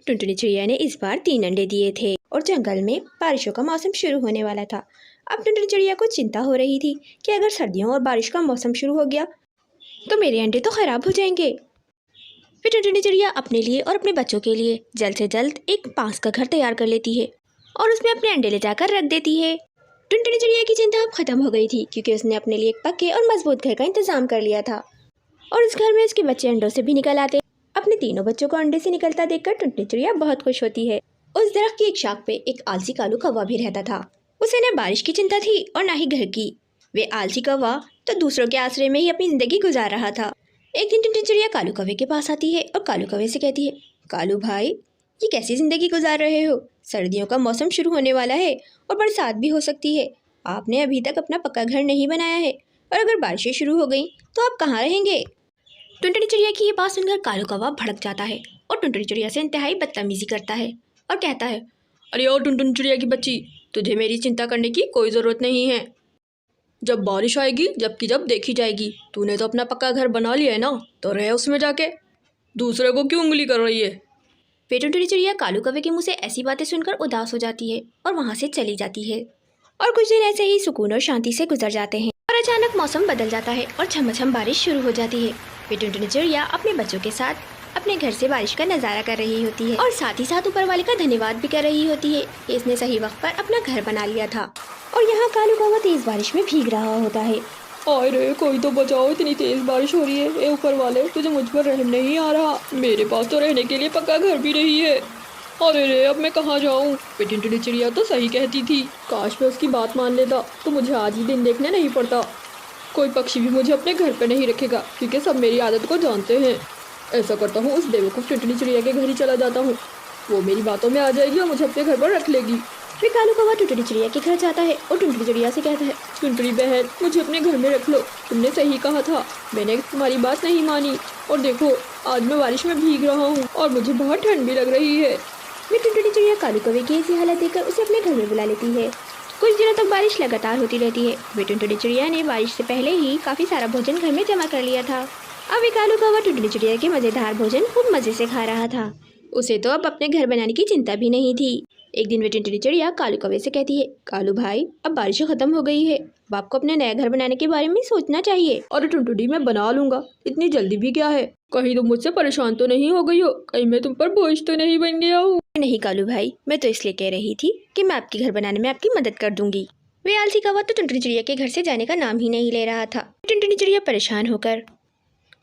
टुनटुनी चिड़िया ने इस बार 3 अंडे दिए थे और जंगल में बारिशों का मौसम शुरू होने वाला था। अब टुनटुनी चिड़िया को चिंता हो रही थी कि अगर सर्दियों और बारिश का मौसम शुरू हो गया तो मेरे अंडे तो खराब हो जाएंगे। फिर टुनटुनी चिड़िया अपने लिए और अपने बच्चों के लिए जल्द से जल्द एक बांस का घर तैयार कर लेती है और उसमें अपने अंडे ले जाकर रख देती है। टुनटुनी चिड़िया की चिंता अब खत्म हो गई थी क्योंकि उसने अपने लिए एक पक्के और मजबूत घर का इंतजाम कर लिया था और उस घर में उसके बच्चे अंडों से भी निकल आते। अपने तीनों बच्चों को अंडे से निकलता देखकर टुनटुनी चिड़िया बहुत खुश होती है। उस दरख्त की एक शाख पे एक आलसी कालू कौवा भी रहता था। उसे न बारिश की चिंता थी और न ही घर की। वे आलसी कौवा तो दूसरों के आश्रय में ही अपनी जिंदगी गुजार रहा था। एक दिन टुनटुनी चिड़िया कालू कौवे के पास आती है और कालू कौवे से कहती है, कालू भाई, ये कैसी जिंदगी गुजार रहे हो? सर्दियों का मौसम शुरू होने वाला है और बरसात भी हो सकती है। आपने अभी तक अपना पक्का घर नहीं बनाया है और अगर बारिशें शुरू हो गई तो आप कहाँ रहेंगे? टुनटुनी चिड़िया की ये बात सुनकर कालू कौवा भड़क जाता है और टुनटुनी चिड़िया से इंतहाई बदतमीजी करता है और कहता है, अरे ओ टुनटुनी चिड़िया की बच्ची, तुझे मेरी चिंता करने की कोई ज़रूरत नहीं है। जब बारिश आएगी जबकि जब देखी जाएगी। तूने तो अपना पक्का घर बना लिया है ना, तो रह उसमें जाके। दूसरे को क्यों उंगली कर रही है? फिर टुनटुनी चिड़िया कालू कौवे के मुँह से ऐसी बातें सुनकर उदास हो जाती है और वहाँ से चली जाती है। और कुछ दिन ऐसे ही सुकून और शांति से गुजर जाते हैं और अचानक मौसम बदल जाता है और झमाझम बारिश शुरू हो जाती है। फिर टुनटुनी चिड़िया अपने बच्चों के साथ अपने घर से बारिश का नज़ारा कर रही होती है और साथ ही साथ ऊपर वाले का धन्यवाद भी कर रही होती है कि इसने सही वक्त पर अपना घर बना लिया था। और यहाँ कालू कौवा तेज बारिश में भीग रहा होता है। आए रे, कोई तो बचाओ, इतनी तेज बारिश हो रही है। ए ऊपर वाले, तुझे मुझ पर रहम नहीं आ रहा? मेरे पास तो रहने के लिए पक्का घर भी नहीं है। अरे रे, अब मैं कहाँ जाऊँ? टुनटुनी चिड़िया तो सही कहती थी। काश मैं उसकी बात मान लेता तो मुझे आज ही दिन देखने नहीं पड़ता। कोई पक्षी भी मुझे अपने घर पर नहीं रखेगा क्योंकि सब मेरी आदत को जानते हैं। ऐसा करता हूँ, उस बेवकूफ़ टुनटुनी चिड़िया के घर ही चला जाता हूँ। वो मेरी बातों में आ जाएगी और मुझे अपने घर पर रख लेगी। फिर कालू कौवा टुनटुनी चिड़िया के घर जाता है और टुनटुनी चिड़िया से कहता है, टुनटुनी बहन, मुझे अपने घर में रख लो। तुमने सही कहा था, मैंने तुम्हारी बात नहीं मानी। और देखो, आज मैं बारिश में भीग रहा हूँ और मुझे बहुत ठंड भी लग रही है। फिर टुनटुनी चिड़िया कालू कौवे की ऐसी हालत देखकर उसे अपने घर में बुला लेती है। कुछ दिनों तक बारिश लगातार होती रहती है। वे टुनटुनी चिड़िया ने बारिश से पहले ही काफ़ी सारा भोजन घर में जमा कर लिया था। अब कालू कौवा टुनटुनी चिड़िया के मज़ेदार भोजन खूब मज़े से खा रहा था। उसे तो अब अपने घर बनाने की चिंता भी नहीं थी। एक दिन वे टुनटुनी चिड़िया कालू कौवे से कहती है, कालू भाई, अब बारिश खत्म हो गई है, अब आपको अपने नया घर बनाने के बारे में सोचना चाहिए। अरे टुनटुनी, मैं बना लूंगा, इतनी जल्दी भी क्या है? कहीं तुम मुझसे परेशान तो नहीं हो गई हो? कहीं मैं तुम पर बोझ तो नहीं बन गया हूँ? नहीं कालू भाई, मैं तो इसलिए कह रही थी कि मैं आपके घर बनाने में आपकी मदद कर दूंगी। वे आलसी कौवा तो टुनटुनी चिड़िया के घर से जाने का नाम ही नहीं ले रहा था। टुनटुनी चिड़िया परेशान होकर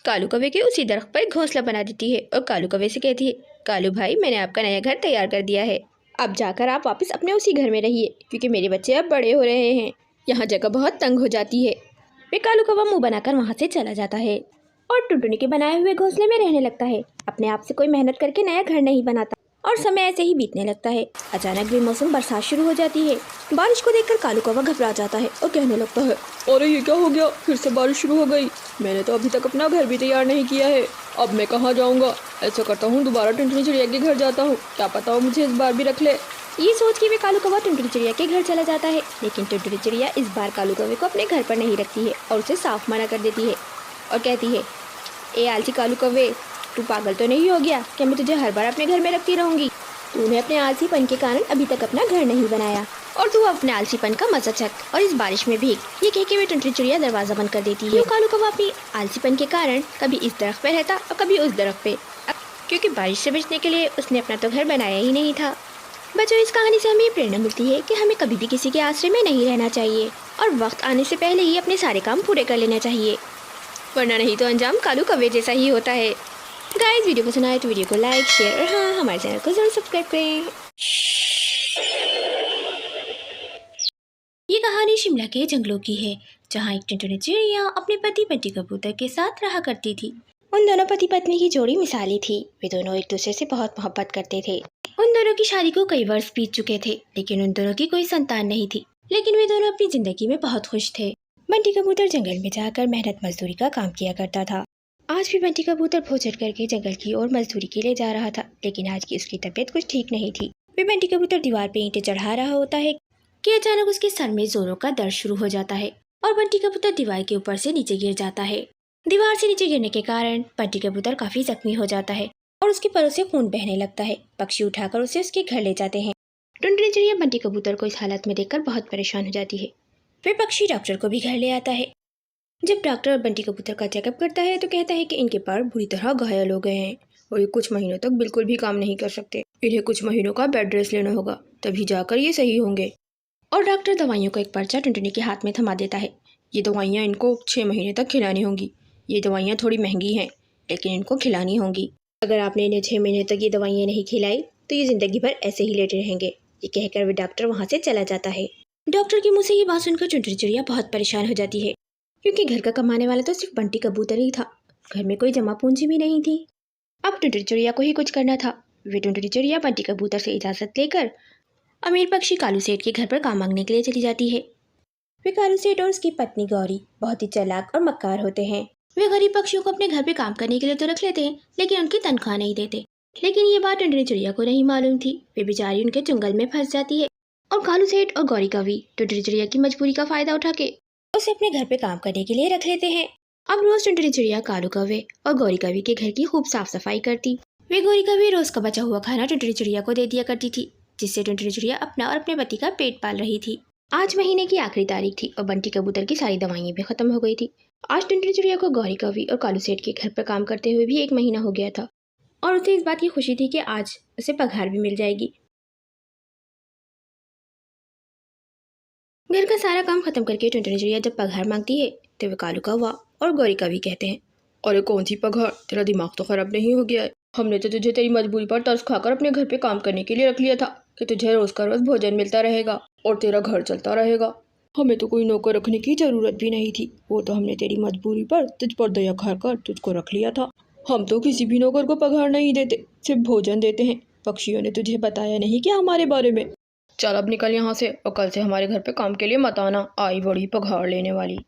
कालू कौवे के उसी दरख्त पर एक घोंसला बना देती है और कालू कौवे से कहती है, कालू भाई, मैंने आपका नया घर तैयार कर दिया है। अब जाकर आप वापस अपने उसी घर में रहिए क्योंकि मेरे बच्चे अब बड़े हो रहे हैं। यहाँ जगह बहुत तंग हो जाती है। वे कालू कौवा मुँह बनाकर वहाँ से चला जाता है और टुनटुनी के बनाए हुए घोंसले में रहने लगता है। अपने आप से कोई मेहनत करके नया घर नहीं बनाता और समय ऐसे ही बीतने लगता है। अचानक बेमौसम बरसात शुरू हो जाती है। बारिश को देखकर कालू कौवा घबरा जाता है और कहने लगता है, अरे ये क्या हो गया? फिर से बारिश शुरू हो गई। मैंने तो अभी तक अपना घर भी तैयार नहीं किया है। अब मैं कहाँ जाऊँगा? ऐसा करता हूँ, दोबारा टुनटुनी चिड़िया के घर जाता हूँ, क्या पता वो मुझे इस बार भी रख ले। ये सोच के वे कालू कौवा टुनटुनी चिड़िया के घर चला जाता है। लेकिन टुनटुनी चिड़िया इस बार कालू कौवे को अपने घर पर नहीं रखती है और उसे साफ मना कर देती है और कहती है, ए आलसी कालू कौवे, तू पागल तो नहीं हो गया कि मैं तुझे हर बार अपने घर में रखती रहूंगी? तूने अपने आलसीपन के कारण अभी तक अपना घर नहीं बनाया और तू अपने आलसीपन का मजा चख और इस बारिश में भीग। ये कह के वे टुनटुनी चिड़िया दरवाजा बंद कर देती है। कालू कौवा अपनी आलसीपन के कारण कभी इस दरख्त पे रहता और कभी उस दरख्त पे, क्योंकि बारिश से बचने के लिए उसने अपना तो घर बनाया ही नहीं था। बच्चों, इस कहानी से हमें ये प्रेरणा मिलती है कि हमें कभी भी किसी के आश्रय में नहीं रहना चाहिए और वक्त आने से पहले ही अपने सारे काम पूरे कर लेना चाहिए, वरना नहीं तो अंजाम कालू कौवे जैसा ही होता है। गाइस, वीडियो पसंद आए तो वीडियो को लाइक, शेयर और हाँ, हमारे चैनल को जरूर सब्सक्राइब करें। ये कहानी शिमला के जंगलों की है, जहाँ एक टुनटुनी चिड़िया अपने पति बंटी कबूतर के साथ रहा करती थी। उन दोनों पति पत्नी की जोड़ी मिसाली थी। वे दोनों एक दूसरे से बहुत मोहब्बत करते थे। उन दोनों की शादी को कई वर्ष बीत चुके थे, लेकिन उन दोनों की कोई संतान नहीं थी। लेकिन वे दोनों अपनी जिंदगी में बहुत खुश थे। बंटी कबूतर जंगल में जाकर मेहनत मजदूरी का काम किया करता था। आज भी बंटी कबूतर भोजन करके जंगल की ओर मजदूरी के लिए जा रहा था, लेकिन आज की उसकी तबीयत कुछ ठीक नहीं थी। वे बंटी कबूतर दीवार पे ईंटें चढ़ा रहा होता है कि अचानक उसके सर में जोरों का दर्द शुरू हो जाता है और बंटी कबूतर दीवार के ऊपर से नीचे गिर जाता है। दीवार से नीचे गिरने के कारण बंटी कबूतर काफी जख्मी हो जाता है और उसके परों से खून बहने लगता है। पक्षी उठाकर उसे उसके घर ले जाते हैं। टुनटुनी चिड़िया बंटी कबूतर को इस हालत में देखकर बहुत परेशान हो जाती है। फिर पक्षी डॉक्टर को भी घर ले आता है। जब डॉक्टर बंटी कबूतर का चेकअप करता है तो कहता है कि इनके पैर बुरी तरह घायल हो गए हैं और ये कुछ महीनों तक बिल्कुल भी काम नहीं कर सकते। इन्हें कुछ महीनों का बेड रेस्ट लेना होगा, तभी जाकर ये सही होंगे। और डॉक्टर दवाइयों का एक पर्चा टुनटुनी के हाथ में थमा देता है। ये दवाइयाँ इनको 6 महीने तक खिलानी होंगी। ये दवाइयाँ थोड़ी महंगी हैं, लेकिन इनको खिलानी होंगी। अगर आपने इन्हें 6 महीने तक ये दवाइयाँ नहीं खिलाई तो ये ज़िंदगी भर ऐसे ही लेटे रहेंगे। ये कहकर वे डॉक्टर वहाँ से चला जाता है। डॉक्टर के मुँह से ये बात सुनकर टुनटुनी चिड़िया बहुत परेशान हो जाती है, क्योंकि घर का कमाने वाला तो सिर्फ बंटी कबूतर ही था। घर में कोई जमा पूंजी भी नहीं थी। अब टुनटुनी चिड़िया को ही कुछ करना था। वे टुनटुनी चिड़िया बंटी कबूतर से इजाज़त लेकर अमीर पक्षी कालू सेठ के घर पर काम मांगने के लिए चली जाती है। वे कालू सेठ और उसकी पत्नी गौरी बहुत ही चालाक और मक्कार होते हैं। वे गरीब पक्षियों को अपने घर पे काम करने के लिए तो रख लेते हैं, लेकिन उनकी तनख्वाह नहीं देते। लेकिन ये बात टुनटुनी चिड़िया को नहीं मालूम थी। वे बेचारी उनके चुंगल में फंस जाती है और कालू सेठ और गौरी कवि टुनटुनी चिड़िया की मजबूरी का फायदा उठा के उसे अपने घर पे काम करने के लिए रख लेते हैं। अब रोज टुनटुनी चिड़िया कालू कौवे और गौरी कवि के घर की खूब साफ सफाई करती। वे गौरी कवि रोज का बचा हुआ खाना टुनटुनी चिड़िया को दे दिया करती थी, जिससे टुनटुनी चिड़िया अपना और अपने पति का पेट पाल रही थी। आज महीने की आखिरी तारीख थी और बंटी कबूतर की सारी दवाइयाँ भी खत्म हो गई थी। आज टुनटुनी चिड़िया को गौरी कवि और कालू सेठ के घर पर काम करते हुए भी 1 महीना हो गया था और उसे इस बात की खुशी थी कि आज उसे पगार भी मिल जाएगी। घर का सारा काम खत्म करके टुनटुनी चिड़िया जब पगार मांगती है तो वे कालू कौवा और गौरी कवि कहते हैं, अरे कौन सी पगार, तेरा दिमाग तो खराब नहीं हो गया है? हमने तो तुझे तेरी मजबूरी पर तरस खाकर अपने घर पे काम करने के लिए रख लिया था कि तुझे रोज का रोज भोजन मिलता रहेगा और तेरा घर चलता रहेगा। हमें तो कोई नौकर रखने की जरूरत भी नहीं थी। वो तो हमने तेरी मजबूरी पर तुझ पर दया खाकर तुझको रख लिया था। हम तो किसी भी नौकर को पगार नहीं देते, सिर्फ भोजन देते हैं। पक्षियों ने तुझे बताया नहीं क्या हमारे बारे में? चल अब निकल यहाँ से और कल से हमारे घर पे काम के लिए मत आना, आई बड़ी पगार लेने वाली।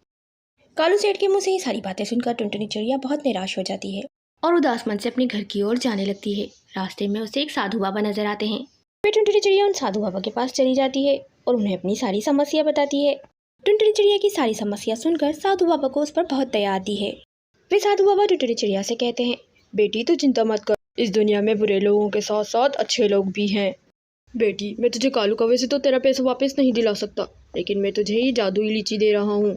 कालू सेठ के मुंह से ये सारी बातें सुनकर टुनटुनी चिड़िया बहुत निराश हो जाती है और उदास मन से अपने घर की ओर जाने लगती है। रास्ते में उसे एक साधु बाबा नजर आते हैं। वे टुनटुनी चिड़िया उन साधु बाबा के पास चली जाती है और उन्हें अपनी सारी समस्या बताती है। टुनटुनी चिड़िया की सारी समस्या सुनकर साधु बाबा को उस पर बहुत दया आती है। वे साधु बाबा टुनटुनी चिड़िया से कहते हैं, बेटी तू चिंता मत कर, इस दुनिया में बुरे लोगों के साथ साथ अच्छे लोग भी हैं। बेटी मैं तुझे कालू कौवे से तो तेरा पैसा वापस नहीं दिला सकता, लेकिन मैं तुझे ये जादुई लीची दे रहा हूँ।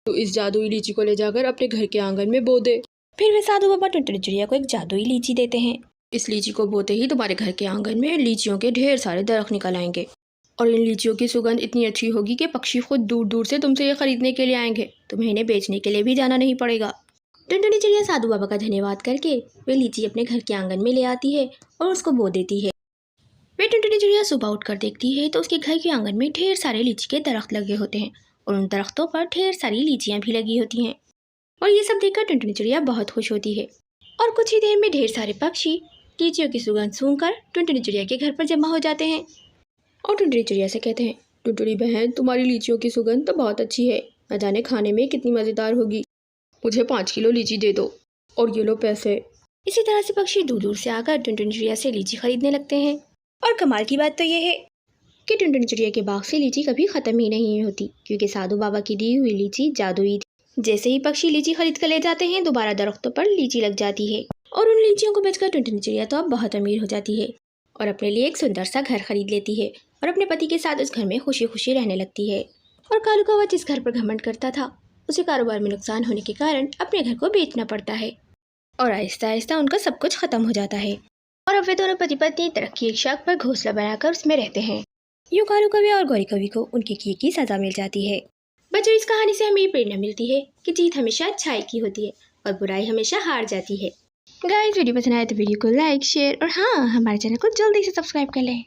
तो इस जादुई लीची को ले जाकर अपने घर के आंगन में बो दे। फिर वे साधु बाबा टुनटुनी चिड़िया को एक जादुई लीची देते हैं। इस लीची को बोते ही तुम्हारे घर के आंगन में लीचियों के ढेर सारे दरख्त निकल आएंगे और इन लीचियों की सुगंध इतनी अच्छी होगी कि पक्षी खुद दूर दूर से तुमसे ये खरीदने के लिए आएंगे। तुम्हें इन्हें बेचने के लिए भी जाना नहीं पड़ेगा। टुनटुनी चिड़िया साधु बाबा का धन्यवाद करके वे लीची अपने घर के आंगन में ले आती है और उसको बो देती है। वे टुनटुनी चिड़िया सुबह उठकर देखती है तो उसके घर के आंगन में ढेर सारे लीची के दरख्त लगे होते हैं और उन दरख्तों पर ढेर सारी लीचियाँ भी लगी होती हैं। और ये सब देखकर टुनटुनी चिड़िया बहुत खुश होती है और कुछ ही देर में ढेर सारे पक्षी लीचियों की सुगंध सूंघकर टुनटुनी चिड़िया के घर पर जमा हो जाते हैं और टुनटुनी चिड़िया से कहते हैं, टुनटुनी बहन तुम्हारी लीचियों की सुगंध तो बहुत अच्छी है, न जाने खाने में कितनी मज़ेदार होगी। मुझे 5 किलो लीची दे दो और ये लो पैसे। इसी तरह से पक्षी दूर दूर से आकर टुनटुनी चिड़िया से लीची खरीदने लगते हैं। और कमाल की बात तो ये है कि टुनटुनी चिड़िया के बाग से लीची कभी ख़त्म ही नहीं होती, क्योंकि साधु बाबा की दी हुई लीची जादुई थी। जैसे ही पक्षी लीची खरीद कर ले जाते हैं, दोबारा दरख्तों पर लीची लग जाती है और उन लीचियों को बेचकर टुनटुनी चिड़िया तो अब बहुत अमीर हो जाती है और अपने लिए एक सुंदर सा घर खरीद लेती है और अपने पति के साथ उस घर में खुशी खुशी रहने लगती है। और कालू कौवा जिस घर पर घमंड करता था, उसे कारोबार में नुकसान होने के कारण अपने घर को बेचना पड़ता है और आहिस्ता आहिस्ता उनका सब कुछ खत्म हो जाता है और अब वे दोनों पति पत्नी तरक्की एक शाख पर घोंसला बनाकर उसमें रहते हैं। यूं कालू कौवे और गौरी कवि को उनके किए की सजा मिल जाती है। बच्चों, इस कहानी से हमें ये प्रेरणा मिलती है कि जीत हमेशा अच्छाई की होती है और बुराई हमेशा हार जाती है। गाइस, वीडियो पसंद आए तो वीडियो को लाइक, शेयर और हाँ, हमारे चैनल को जल्दी से सब्सक्राइब कर लें।